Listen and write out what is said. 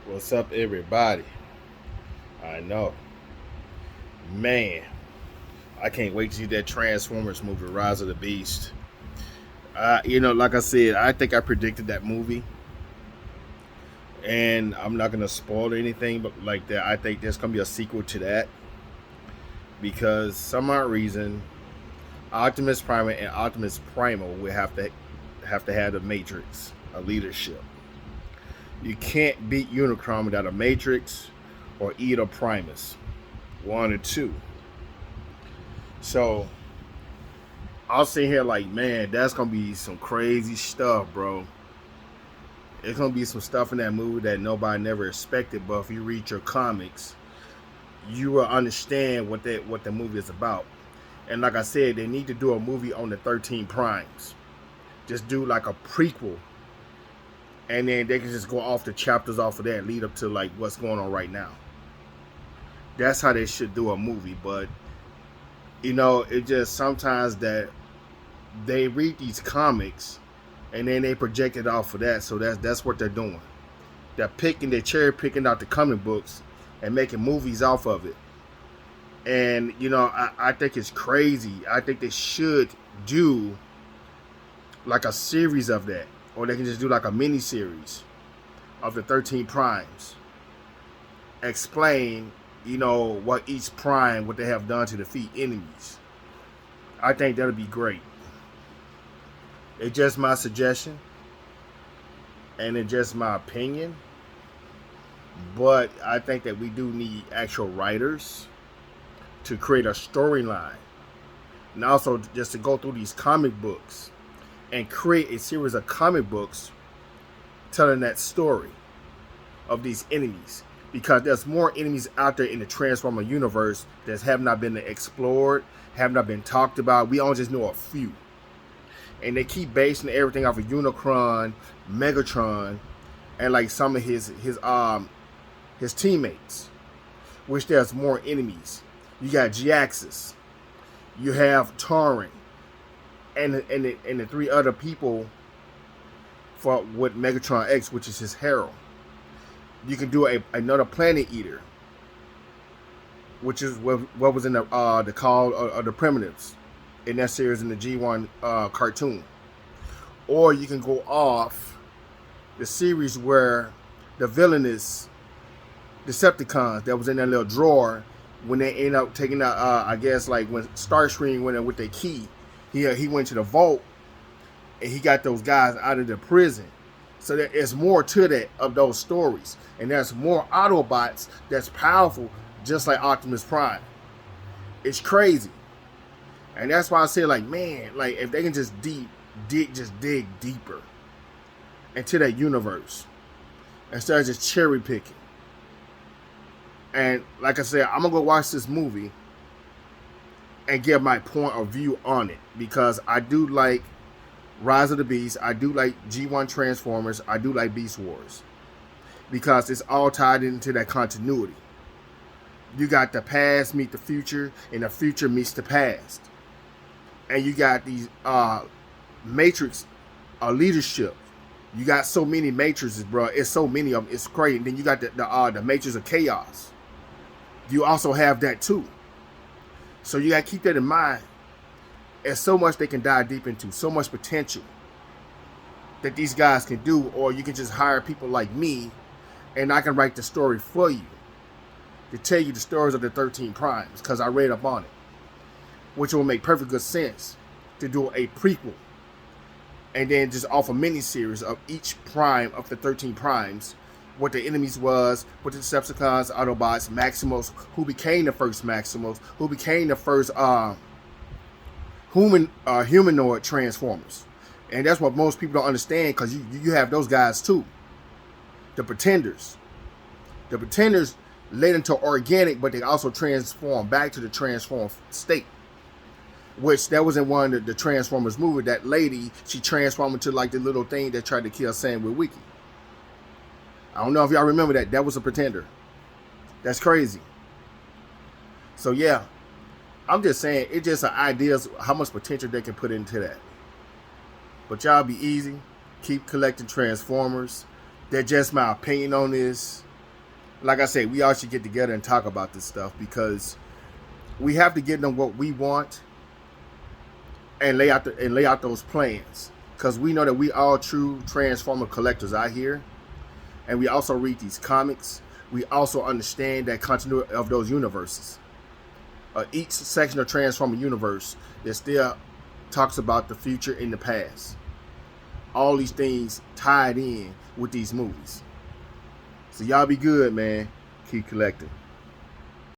What's up, everybody? I know, man. I can't wait to see that Transformers movie, Rise of the Beast. Like I said, I think I predicted that movie, and I'm not gonna spoil anything, but like that, I think there's gonna be a sequel to that because some odd reason, Optimus Prime and Optimus Primal will have the Matrix, a leadership. You can't beat Unicron without a Matrix or either Primus, one or two. So I'll sit here like, man, that's gonna be some crazy stuff, bro. It's gonna be some stuff in that movie that nobody never expected. But if you read your comics, you will understand what the movie is about. And like I said, they need to do a movie on the 13 Primes. Just do like a prequel, and then they can just go off the chapters off of that, lead up to like what's going on right now. That's how they should do a movie. But it just sometimes that they read these comics and then they project it off of that. So that's what they're doing. They're cherry picking out the comic books and making movies off of it. And I think it's crazy. I think they should do like a series of that, or they can just do like a mini series of the 13 Primes. Explain, what each prime, what they have done to defeat enemies. I think that'll be great. It's just my suggestion, and it's just my opinion. But I think that we do need actual writers to create a storyline, and also just to go through these comic books and create a series of comic books telling that story of these enemies. Because there's more enemies out there in the Transformer universe that have not been explored, have not been talked about. We only just know a few. And they keep basing everything off of Unicron, Megatron, and like some of his teammates, which there's more enemies. You got G-Axis, you have Tauren, and the three other people for with Megatron X, which is his herald. You can do another Planet Eater, which is what was in the call of the Primitives in that series in the G1 cartoon. Or you can go off the series where the villainous Decepticons that was in that little drawer, when they end up taking out, I guess like when Starscream went in with their key, he went to the vault and he got those guys out of the prison. So there is more to that of those stories, and there's more Autobots that's powerful, just like Optimus Prime. It's crazy, and that's why I say, like, man, like if they can just dig deeper into that universe instead of just cherry picking. And like I said, I'm gonna go watch this movie and give my point of view on it, because I do like Rise of the Beast, I do like G1 Transformers, I do like Beast Wars, because it's all tied into that continuity. You got the past meet the future, and the future meets the past, and you got these Matrix leadership. You got so many matrices, bro. It's so many of them. It's crazy. And then you got the Matrix of Chaos. You also have that too. So you got to keep that in mind. There's so much they can dive deep into, so much potential that these guys can do, or you can just hire people like me, and I can write the story for you to tell you the stories of the 13 Primes, because I read up on it, which will make perfect good sense to do a prequel, and then just offer mini-series of each prime of the 13 Primes, what the enemies was, what the Decepticons, Autobots, Maximals, who became the first Maximals, who became the first humanoid Transformers. And that's what most people don't understand, because you have those guys too. The Pretenders. The Pretenders led into organic, but they also transform back to the transformed state. Which that was in one of the Transformers movie. That lady, she transformed into like the little thing that tried to kill Sam with Wiki. I don't know if y'all remember that. That was a Pretender. That's crazy. So yeah, I'm just saying, it's just an idea of how much potential they can put into that. But y'all be easy. Keep collecting Transformers. That's just my opinion on this. like I said, we all should get together and talk about this stuff, because we have to give them what we want and lay out those plans, because we know that we all true Transformer collectors out here, and we also read these comics. We also understand that continuity of those universes. Each section of Transformer universe that still talks about the future and the past. All these things tied in with these movies. So y'all be good, man. Keep collecting.